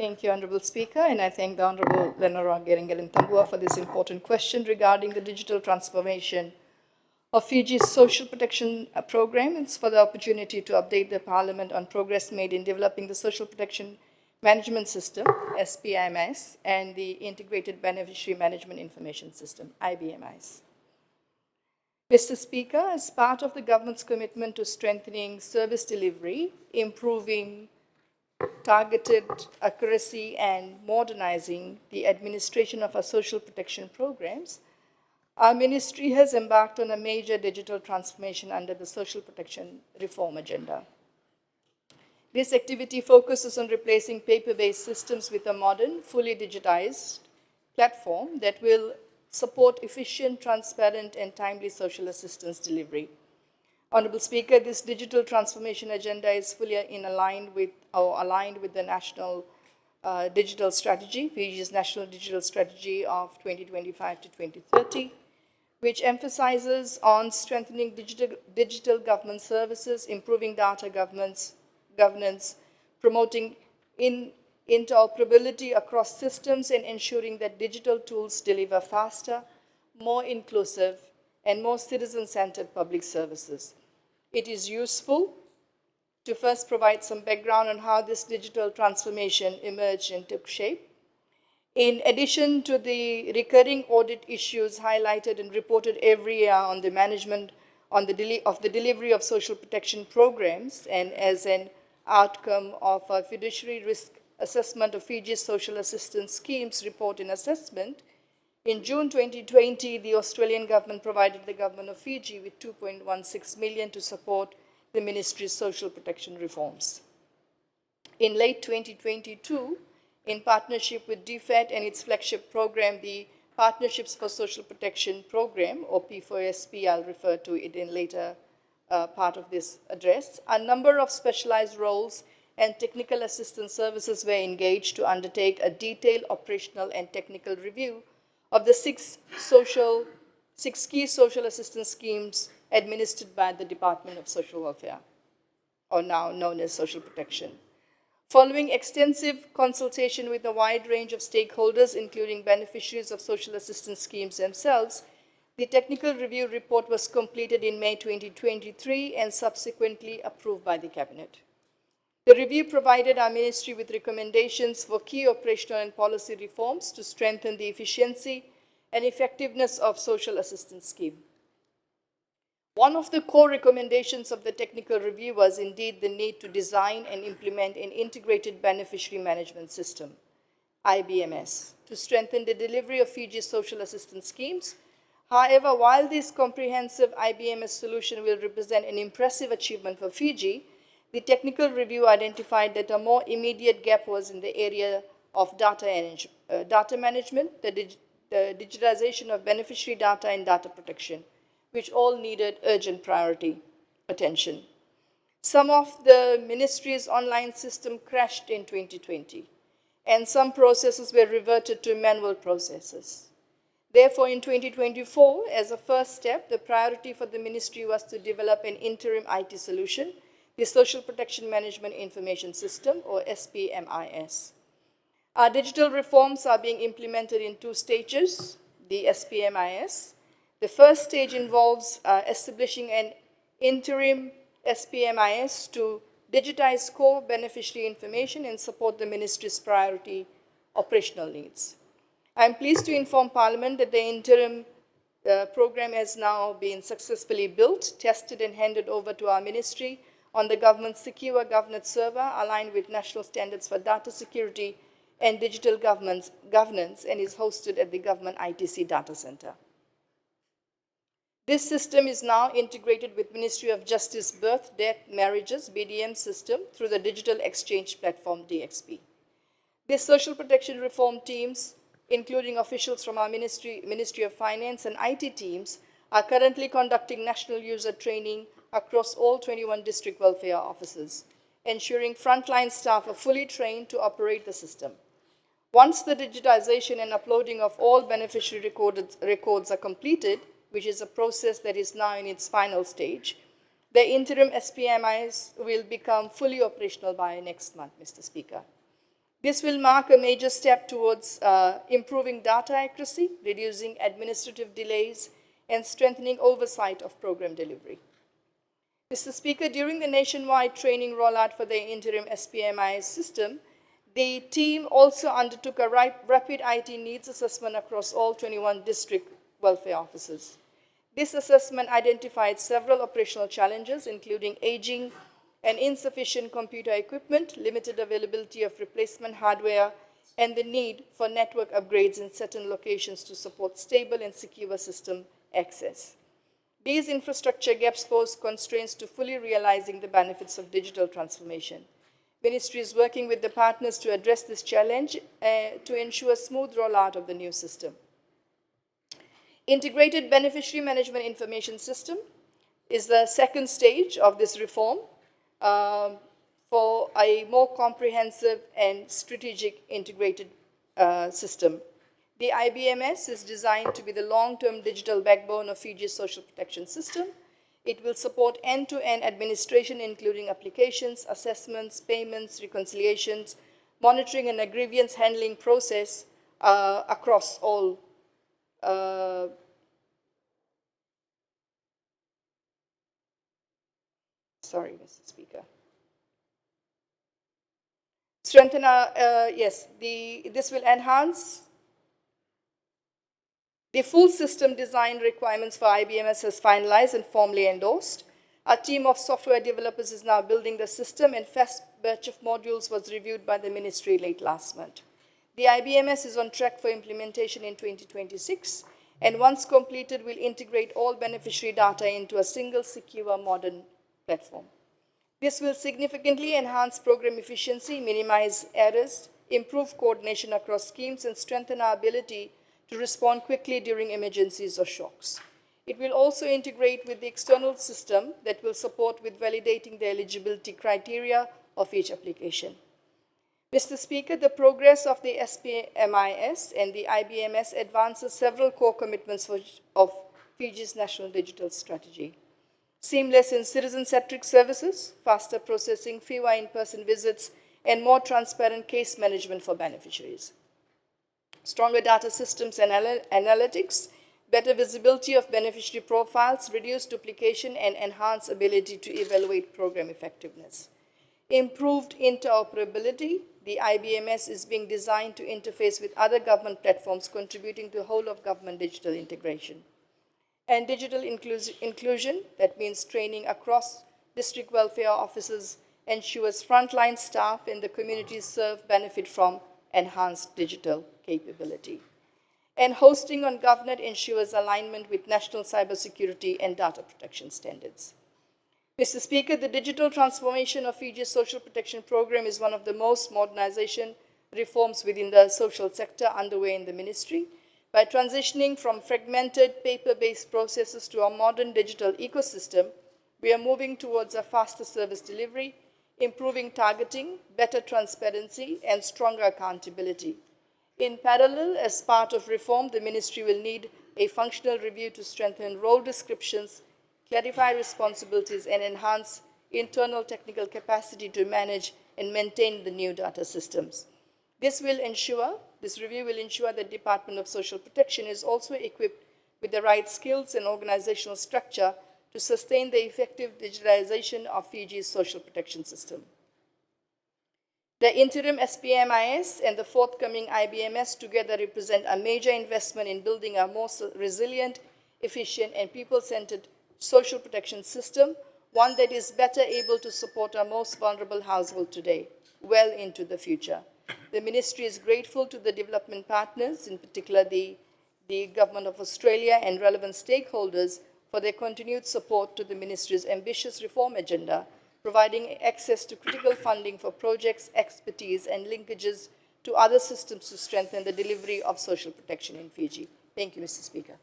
Thank you, Honourable Speaker, and I thank the Honourable Lenora Geringalintambua for this important question regarding the digital transformation of Fiji's social protection program. It's for the opportunity to update the Parliament on progress made in developing the Social Protection Management System, SPMIS, and the Integrated Beneficiary Management Information System, IBMS. Mr. Speaker, as part of the government's commitment to strengthening service delivery, improving targeted accuracy, and modernizing the administration of our social protection programs, our ministry has embarked on a major digital transformation under the social protection reform agenda. This activity focuses on replacing paper-based systems with a modern, fully digitized platform that will support efficient, transparent, and timely social assistance delivery. Honourable Speaker, this digital transformation agenda is fully aligned with the National Digital Strategy, Fiji's National Digital Strategy of 2025 to 2030, which emphasizes on strengthening digital government services, improving data governance, promoting interoperability across systems, and ensuring that digital tools deliver faster, more inclusive, and more citizen-centered public services. It is useful to first provide some background on how this digital transformation emerged and took shape. In addition to the recurring audit issues highlighted and reported every year on the management of the delivery of social protection programs, and as an outcome of a fiduciary risk assessment of Fiji's social assistance schemes report and assessment, in June 2020, the Australian government provided the government of Fiji with $2.16 million to support the ministry's social protection reforms. In late 2022, in partnership with DFAT and its flagship program, the Partnerships for Social Protection Program, or P4SP, I'll refer to it in later part of this address, a number of specialized roles and technical assistance services were engaged to undertake a detailed operational and technical review of the six key social assistance schemes administered by the Department of Social Welfare, or now known as Social Protection. Following extensive consultation with a wide range of stakeholders, including beneficiaries of social assistance schemes themselves, the technical review report was completed in May 2023 and subsequently approved by the Cabinet. The review provided our ministry with recommendations for key operational and policy reforms to strengthen the efficiency and effectiveness of social assistance scheme. One of the core recommendations of the technical review was indeed the need to design and implement an Integrated Beneficiary Management System, IBMS, to strengthen the delivery of Fiji's social assistance schemes. However, while this comprehensive IBMS solution will represent an impressive achievement for Fiji, the technical review identified that a more immediate gap was in the area of data management, the digitization of beneficiary data, and data protection, which all needed urgent priority attention. Some of the ministry's online system crashed in 2020, and some processes were reverted to manual processes. Therefore, in 2024, as a first step, the priority for the ministry was to develop an interim IT solution, the Social Protection Management Information System, or SPMIS. Our digital reforms are being implemented in two stages, the SPMIS. The first stage involves establishing an interim SPMIS to digitize core beneficiary information and support the ministry's priority operational needs. I am pleased to inform Parliament that the interim program has now been successfully built, tested, and handed over to our ministry on the government's secure governance server aligned with national standards for data security and digital governance, and is hosted at the Government ITC Data Center. This system is now integrated with Ministry of Justice Birth, Death, Marriages, BDM system through the Digital Exchange Platform, DXP. These social protection reform teams, including officials from our Ministry of Finance and IT teams, are currently conducting national user training across all 21 district welfare offices, ensuring frontline staff are fully trained to operate the system. Once the digitization and uploading of all beneficiary records are completed, which is a process that is now in its final stage, the interim SPMIs will become fully operational by next month, Mr. Speaker. This will mark a major step towards improving data accuracy, reducing administrative delays, and strengthening oversight of program delivery. Mr. Speaker, during the nationwide training rollout for the interim SPMIS system, the team also undertook a rapid IT needs assessment across all 21 district welfare offices. This assessment identified several operational challenges, including aging and insufficient computer equipment, limited availability of replacement hardware, and the need for network upgrades in certain locations to support stable and secure system access. These infrastructure gaps pose constraints to fully realizing the benefits of digital transformation. Ministry is working with the partners to address this challenge to ensure smooth rollout of the new system. Integrated Beneficiary Management Information System is the second stage of this reform for a more comprehensive and strategic integrated system. The IBMS is designed to be the long-term digital backbone of Fiji's social protection system. It will support end-to-end administration, including applications, assessments, payments, reconciliations, monitoring, and a grievance handling process across all sorry, Mr. Speaker. Strengthen our, this will enhance the full system design requirements for IBMS has finalized and formally endorsed. Our team of software developers is now building the system, and first batch of modules was reviewed by the ministry late last month. The IBMS is on track for implementation in 2026, and once completed, will integrate all beneficiary data into a single, secure, modern platform. This will significantly enhance program efficiency, minimize errors, improve coordination across schemes, and strengthen our ability to respond quickly during emergencies or shocks. It will also integrate with the external system that will support with validating the eligibility criteria of each application. Mr. Speaker, the progress of the SPMIS and the IBMS advances several core commitments of Fiji's national digital strategy. Seamless and citizen-centric services, faster processing, fewer in-person visits, and more transparent case management for beneficiaries. Stronger data systems and analytics, better visibility of beneficiary profiles, reduced duplication, and enhanced ability to evaluate program effectiveness. Improved interoperability, the IBMS is being designed to interface with other government platforms, contributing to whole of government digital integration. And digital inclusion, that means training across district welfare offices, ensures frontline staff and the communities served benefit from enhanced digital capability. And hosting on GovNet ensures alignment with national cybersecurity and data protection standards. Mr. Speaker, the digital transformation of Fiji's social protection program is one of the most modernization reforms within the social sector underway in the ministry. By transitioning from fragmented paper-based processes to a modern digital ecosystem, we are moving towards a faster service delivery, improving targeting, better transparency, and stronger accountability. In parallel, as part of reform, the ministry will need a functional review to strengthen role descriptions, clarify responsibilities, and enhance internal technical capacity to manage and maintain the new data systems. This review will ensure that the Department of Social Protection is also equipped with the right skills and organizational structure to sustain the effective digitalization of Fiji's social protection system. The interim SPMIS and the forthcoming IBMS together represent a major investment in building a more resilient, efficient, and people-centered social protection system, one that is better able to support our most vulnerable household today, well into the future. The ministry is grateful to the development partners, in particular the Government of Australia and relevant stakeholders, for their continued support to the ministry's ambitious reform agenda, providing access to critical funding for projects, expertise, and linkages to other systems to strengthen the delivery of social protection in Fiji. Thank you, Mr. Speaker.